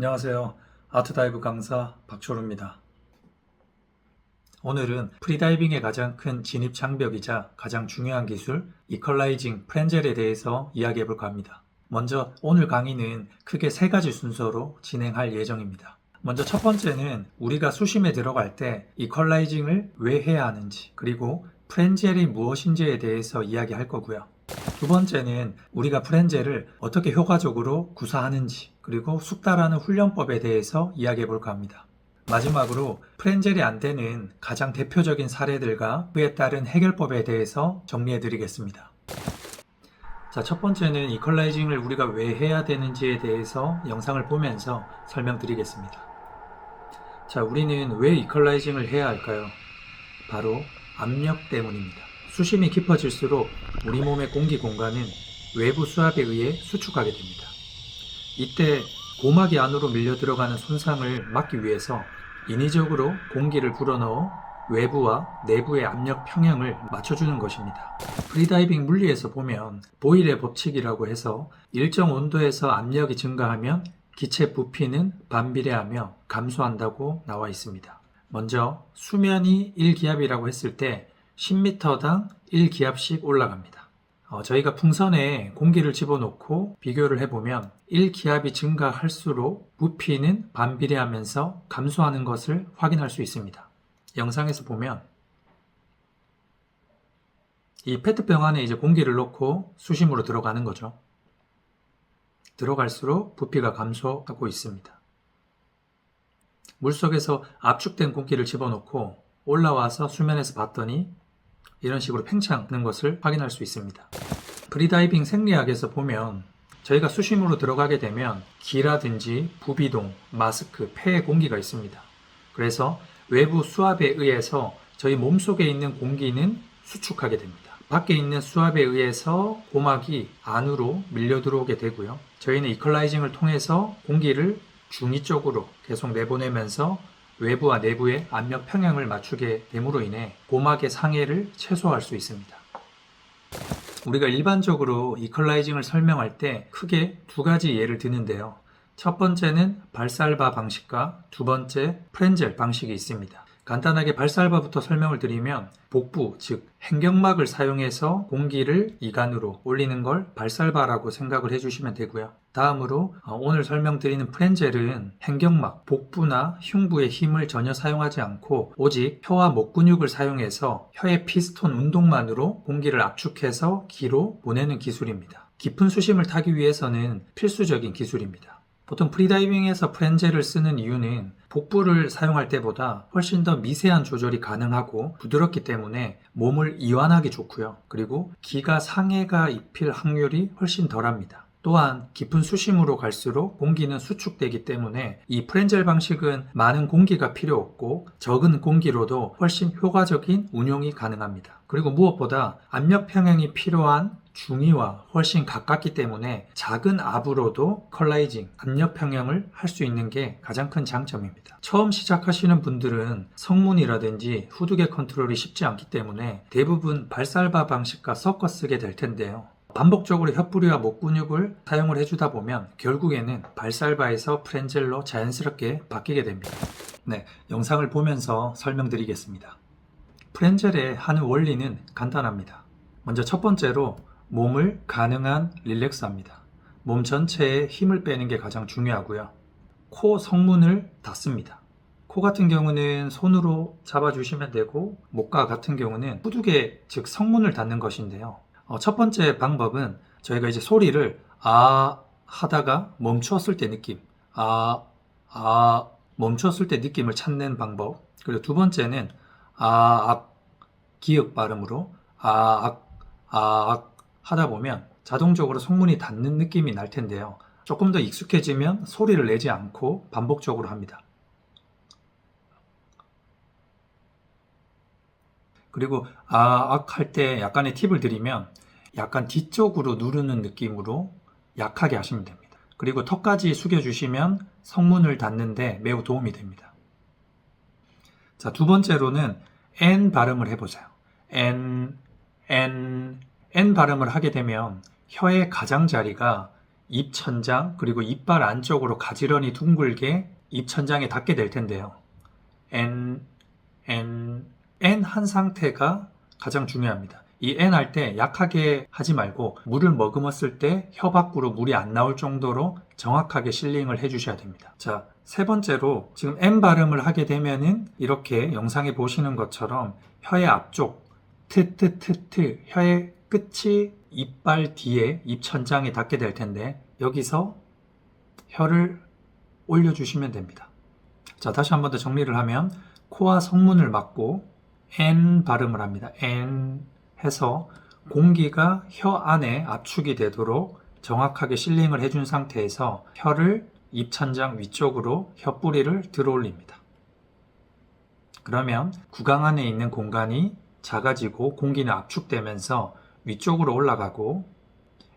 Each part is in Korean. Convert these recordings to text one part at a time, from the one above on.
안녕하세요. 아트다이브 강사 박초루입니다. 오늘은 프리다이빙의 가장 큰 진입 장벽이자 가장 중요한 기술, 이퀄라이징 프렌젤에 대해서 이야기해 볼까 합니다. 먼저 오늘 강의는 크게 세 가지 순서로 진행할 예정입니다. 먼저 첫 번째는 우리가 수심에 들어갈 때 이퀄라이징을 왜 해야 하는지, 그리고 프렌젤이 무엇인지에 대해서 이야기할 거고요. 두 번째는 우리가 프렌젤을 어떻게 효과적으로 구사하는지, 그리고 숙달하는 훈련법에 대해서 이야기해 볼까 합니다. 마지막으로 프렌젤이 안 되는 가장 대표적인 사례들과 그에 따른 해결법에 대해서 정리해 드리겠습니다. 자, 첫 번째는 이퀄라이징을 우리가 왜 해야 되는지에 대해서 영상을 보면서 설명드리겠습니다. 자, 우리는 왜 이퀄라이징을 해야 할까요? 바로 압력 때문입니다. 수심이 깊어질수록 우리 몸의 공기 공간은 외부 수압에 의해 수축하게 됩니다. 이때 고막이 안으로 밀려 들어가는 손상을 막기 위해서 인위적으로 공기를 불어넣어 외부와 내부의 압력 평형을 맞춰주는 것입니다. 프리다이빙 물리에서 보면 보일의 법칙이라고 해서 일정 온도에서 압력이 증가하면 기체 부피는 반비례하며 감소한다고 나와 있습니다. 먼저 수면이 1기압이라고 했을 때 10m당 1기압씩 올라갑니다. 저희가 풍선에 공기를 집어넣고 비교를 해보면 1기압이 증가할수록 부피는 반비례하면서 감소하는 것을 확인할 수 있습니다. 영상에서 보면 이 페트병 안에 이제 공기를 넣고 수심으로 들어가는 거죠. 들어갈수록 부피가 감소하고 있습니다. 물속에서 압축된 공기를 집어넣고 올라와서 수면에서 봤더니 이런 식으로 팽창하는 것을 확인할 수 있습니다. 프리다이빙 생리학에서 보면 저희가 수심으로 들어가게 되면 기라든지 부비동, 마스크, 폐에 공기가 있습니다. 그래서 외부 수압에 의해서 저희 몸속에 있는 공기는 수축하게 됩니다. 밖에 있는 수압에 의해서 고막이 안으로 밀려 들어오게 되고요. 저희는 이퀄라이징을 통해서 공기를 중위 쪽으로 계속 내보내면서 외부와 내부의 압력 평형을 맞추게 됨으로 인해 고막의 상해를 최소화할 수 있습니다. 우리가 일반적으로 이퀄라이징을 설명할 때 크게 두 가지 예를 드는데요. 첫 번째는 발살바 방식과 두 번째 프렌젤 방식이 있습니다. 간단하게 발살바부터 설명을 드리면 복부, 즉 행경막을 사용해서 공기를 이간으로 올리는 걸 발살바라고 생각을 해주시면 되고요. 다음으로 오늘 설명드리는 프렌젤은 행경막, 복부나 흉부의 힘을 전혀 사용하지 않고 오직 혀와 목 근육을 사용해서 혀의 피스톤 운동만으로 공기를 압축해서 기로 보내는 기술입니다. 깊은 수심을 타기 위해서는 필수적인 기술입니다. 보통 프리다이빙에서 프렌젤을 쓰는 이유는 복부를 사용할 때보다 훨씬 더 미세한 조절이 가능하고 부드럽기 때문에 몸을 이완하기 좋고요. 그리고 기가 상해가 입힐 확률이 훨씬 덜합니다. 또한 깊은 수심으로 갈수록 공기는 수축되기 때문에 이 프렌젤 방식은 많은 공기가 필요 없고 적은 공기로도 훨씬 효과적인 운용이 가능합니다. 그리고 무엇보다 압력 평형이 필요한 중위와 훨씬 가깝기 때문에 작은 압으로도 이퀄라이징, 압력 평형을 할 수 있는 게 가장 큰 장점입니다. 처음 시작하시는 분들은 성문이라든지 후두개 컨트롤이 쉽지 않기 때문에 대부분 발살바 방식과 섞어 쓰게 될 텐데요. 반복적으로 혀뿌리와 목 근육을 사용을 해주다 보면 결국에는 발살바에서 프렌젤로 자연스럽게 바뀌게 됩니다. 네, 영상을 보면서 설명드리겠습니다. 프렌젤의 하는 원리는 간단합니다. 먼저 첫 번째로 몸을 가능한 릴렉스합니다. 몸 전체에 힘을 빼는 게 가장 중요하고요. 코 성문을 닫습니다. 코 같은 경우는 손으로 잡아주시면 되고 목과 같은 경우는 후두개, 즉 성문을 닫는 것인데요. 첫 번째 방법은 저희가 이제 소리를 아 하다가 멈추었을 때 느낌, 멈추었을 때 느낌을 찾는 방법. 그리고 두 번째는 기역 발음으로 하다 보면 자동적으로 성문이 닫는 느낌이 날 텐데요. 조금 더 익숙해지면 소리를 내지 않고 반복적으로 합니다. 그리고 할 때 약간의 팁을 드리면 약간 뒤쪽으로 누르는 느낌으로 약하게 하시면 됩니다. 그리고 턱까지 숙여주시면 성문을 닫는데 매우 도움이 됩니다. 자, 두 번째로는 N 발음을 해보세요. N 발음을 하게 되면 혀의 가장자리가 입천장 그리고 이빨 안쪽으로 가지런히 둥글게 입천장에 닿게 될 텐데요. N 한 상태가 가장 중요합니다. 이 N 할 때 약하게 하지 말고 물을 머금었을 때 혀 밖으로 물이 안 나올 정도로 정확하게 실링을 해주셔야 됩니다. 자, 세 번째로 지금 N 발음을 하게 되면은 이렇게 영상에 보시는 것처럼 혀의 앞쪽 트트트트 혀의 끝이 이빨 뒤에 입천장에 닿게 될 텐데 여기서 혀를 올려주시면 됩니다. 자, 다시 한 번 더 정리를 하면 코와 성문을 막고 N 발음을 합니다. N 해서 공기가 혀 안에 압축이 되도록 정확하게 실링을 해준 상태에서 혀를 입천장 위쪽으로 혀 뿌리를 들어 올립니다. 그러면 구강 안에 있는 공간이 작아지고 공기는 압축되면서 위쪽으로 올라가고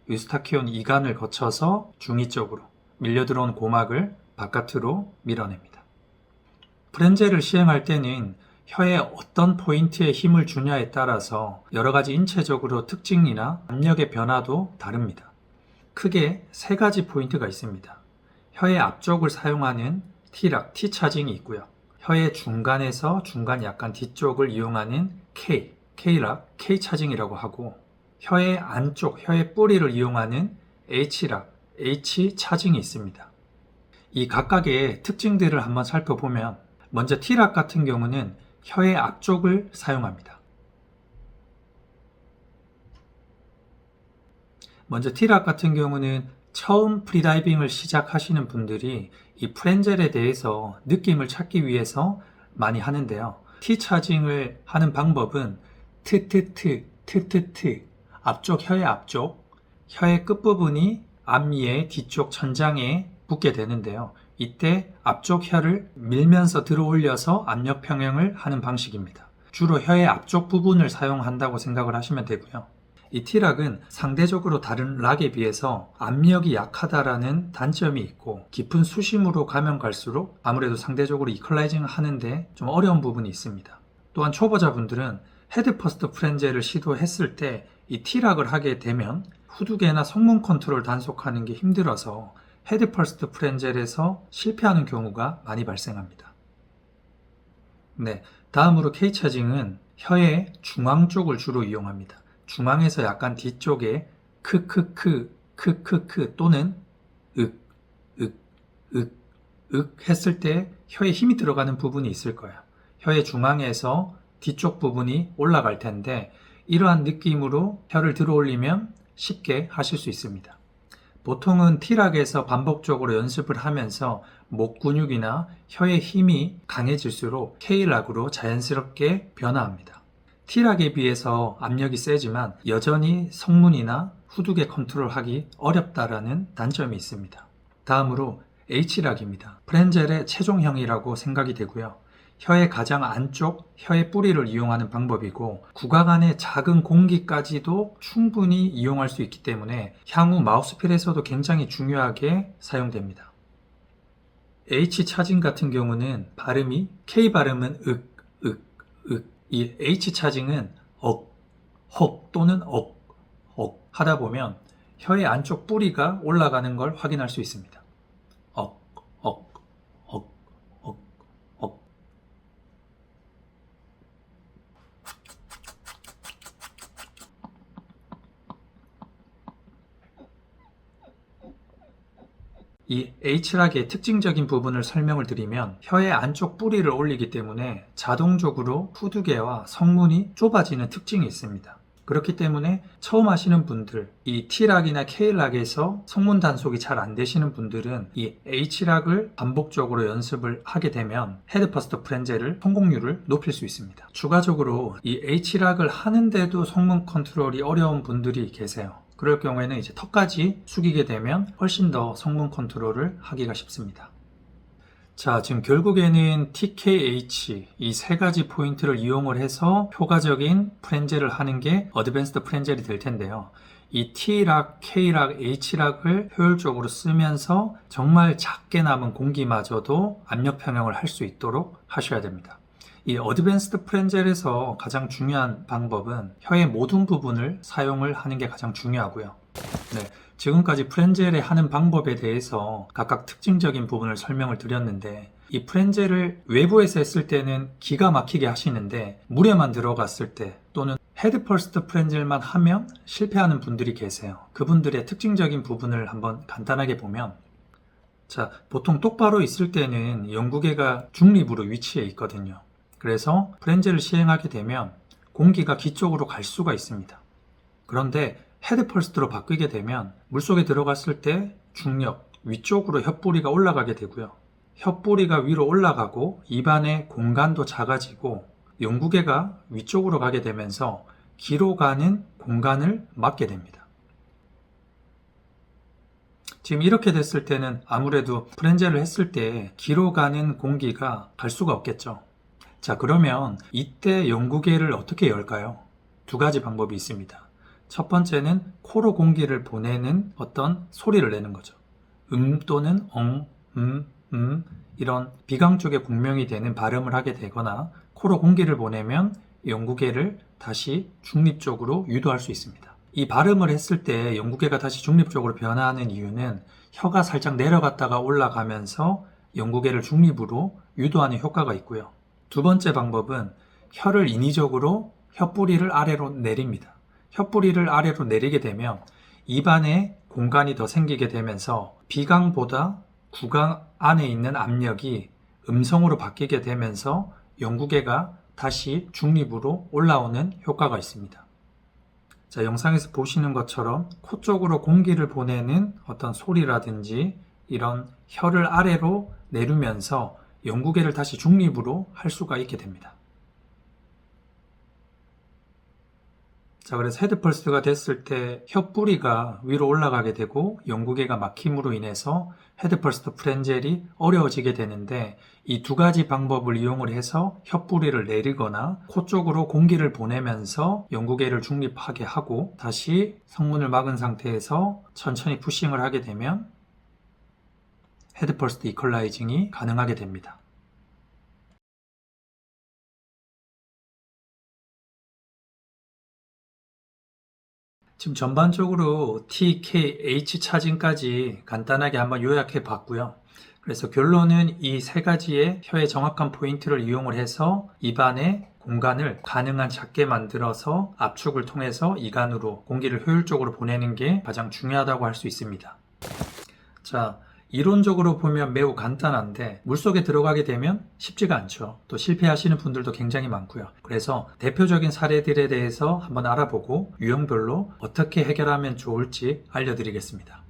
유스타키온 이관을 거쳐서 중위 쪽으로 밀려 들어온 고막을 바깥으로 밀어냅니다. 프렌젤을 시행할 때는 혀에 어떤 포인트에 힘을 주냐에 따라서 여러 가지 인체적으로 특징이나 압력의 변화도 다릅니다. 크게 세 가지 포인트가 있습니다. 혀의 앞쪽을 사용하는 T락, T 차징이 있고요. 혀의 중간에서 중간 약간 뒤쪽을 이용하는 K, K락, K 차징이라고 하고 혀의 안쪽, 혀의 뿌리를 이용하는 H락, H차징이 있습니다. 이 각각의 특징들을 한번 살펴보면 먼저 T락 같은 경우는 혀의 앞쪽을 사용합니다. 먼저 T락 같은 경우는 처음 프리다이빙을 시작하시는 분들이 이 프렌젤에 대해서 느낌을 찾기 위해서 많이 하는데요. T차징을 하는 방법은 트트트, 트트트 앞쪽 혀의 앞쪽, 혀의 끝부분이 앞니의 뒤쪽 천장에 붙게 되는데요. 이때 앞쪽 혀를 밀면서 들어 올려서 압력 평형을 하는 방식입니다. 주로 혀의 앞쪽 부분을 사용한다고 생각을 하시면 되고요. 이 T락은 상대적으로 다른 락에 비해서 압력이 약하다라는 단점이 있고 깊은 수심으로 가면 갈수록 아무래도 상대적으로 이퀄라이징 하는데 좀 어려운 부분이 있습니다. 또한 초보자분들은 헤드 퍼스트 프렌젤을 시도했을 때 이 T락을 하게 되면 후두개나 성문 컨트롤 단속하는 게 힘들어서 헤드 퍼스트 프렌젤에서 실패하는 경우가 많이 발생합니다. 네, 다음으로 K차징은 혀의 중앙 쪽을 주로 이용합니다. 중앙에서 약간 뒤쪽에 크크크 또는 윽 했을 때 혀에 힘이 들어가는 부분이 있을 거예요. 혀의 중앙에서 뒤쪽 부분이 올라갈 텐데 이러한 느낌으로 혀를 들어 올리면 쉽게 하실 수 있습니다. 보통은 T락에서 반복적으로 연습을 하면서 목 근육이나 혀의 힘이 강해질수록 K락으로 자연스럽게 변화합니다. T락에 비해서 압력이 세지만 여전히 성문이나 후두개 컨트롤하기 어렵다라는 단점이 있습니다. 다음으로 H락입니다. 프렌젤의 최종형이라고 생각이 되고요. 혀의 가장 안쪽, 혀의 뿌리를 이용하는 방법이고 구강 안의 작은 공기까지도 충분히 이용할 수 있기 때문에 향후 마우스필에서도 굉장히 중요하게 사용됩니다. H차징 같은 경우는 발음이 K 발음은 이 H차징은 헉 또는 억 하다 보면 혀의 안쪽 뿌리가 올라가는 걸 확인할 수 있습니다. 이 H락의 특징적인 부분을 설명을 드리면 혀의 안쪽 뿌리를 올리기 때문에 자동적으로 후두개와 성문이 좁아지는 특징이 있습니다. 그렇기 때문에 처음 하시는 분들, 이 T락이나 K락에서 성문 단속이 잘 안 되시는 분들은 이 H락을 반복적으로 연습을 하게 되면 헤드 퍼스트 프렌젤을 성공률을 높일 수 있습니다. 추가적으로 이 H락을 하는데도 성문 컨트롤이 어려운 분들이 계세요. 그럴 경우에는 이제 턱까지 숙이게 되면 훨씬 더 성문 컨트롤을 하기가 쉽습니다. 자, 지금 결국에는 TKH 이 세 가지 포인트를 이용을 해서 효과적인 프렌젤을 하는 게 어드밴스드 프렌젤이 될 텐데요. 이 T락, K락, H락을 효율적으로 쓰면서 정말 작게 남은 공기마저도 압력 평형을 할 수 있도록 하셔야 됩니다. 이 어드밴스드 프렌젤에서 가장 중요한 방법은 혀의 모든 부분을 사용을 하는 게 가장 중요하고요. 네, 지금까지 프렌젤의 하는 방법에 대해서 각각 특징적인 부분을 설명을 드렸는데 이 프렌젤을 외부에서 했을 때는 기가 막히게 하시는데 물에만 들어갔을 때 또는 헤드 퍼스트 프렌젤만 하면 실패하는 분들이 계세요. 그분들의 특징적인 부분을 한번 간단하게 보면 자, 보통 똑바로 있을 때는 영구개가 중립으로 위치해 있거든요. 그래서 프렌젤을 시행하게 되면 공기가 귀 쪽으로 갈 수가 있습니다. 그런데 헤드 퍼스트로 바뀌게 되면 물속에 들어갔을 때 중력, 위쪽으로 혓뿌리가 올라가게 되고요. 혓뿌리가 위로 올라가고 입안의 공간도 작아지고 영구개가 위쪽으로 가게 되면서 귀로 가는 공간을 막게 됩니다. 지금 이렇게 됐을 때는 아무래도 프렌젤을 했을 때 귀로 가는 공기가 갈 수가 없겠죠. 자, 그러면 이때 영구개를 어떻게 열까요? 두 가지 방법이 있습니다. 첫 번째는 코로 공기를 보내는 어떤 소리를 내는 거죠. 또는 이런 비강 쪽에 공명이 되는 발음을 하게 되거나 코로 공기를 보내면 영구개를 다시 중립적으로 유도할 수 있습니다. 이 발음을 했을 때 영구개가 다시 중립적으로 변화하는 이유는 혀가 살짝 내려갔다가 올라가면서 영구개를 중립으로 유도하는 효과가 있고요. 두 번째 방법은 혀를 인위적으로 혓뿌리를 아래로 내립니다. 혓뿌리를 아래로 내리게 되면 입안에 공간이 더 생기게 되면서 비강보다 구강 안에 있는 압력이 음성으로 바뀌게 되면서 영구개가 다시 중립으로 올라오는 효과가 있습니다. 자, 영상에서 보시는 것처럼 코 쪽으로 공기를 보내는 어떤 소리라든지 이런 혀를 아래로 내리면서 영구개를 다시 중립으로 할 수가 있게 됩니다. 자, 그래서 헤드 펄스가 됐을 때 혓뿌리가 위로 올라가게 되고 영구개가 막힘으로 인해서 헤드 펄스 프렌젤이 어려워지게 되는데 이 두 가지 방법을 이용을 해서 혓뿌리를 내리거나 코 쪽으로 공기를 보내면서 영구개를 중립하게 하고 다시 성문을 막은 상태에서 천천히 푸싱을 하게 되면 헤드 펄스 이퀄라이징이 가능하게 됩니다. 지금 전반적으로 T, K, H 차징까지 간단하게 한번 요약해 봤고요. 그래서 결론은 이 세 가지의 혀의 정확한 포인트를 이용을 해서 입안의 공간을 가능한 작게 만들어서 압축을 통해서 이간으로 공기를 효율적으로 보내는 게 가장 중요하다고 할 수 있습니다. 자, 이론적으로 보면 매우 간단한데 물속에 들어가게 되면 쉽지가 않죠. 또 실패하시는 분들도 굉장히 많고요. 그래서 대표적인 사례들에 대해서 한번 알아보고 유형별로 어떻게 해결하면 좋을지 알려드리겠습니다.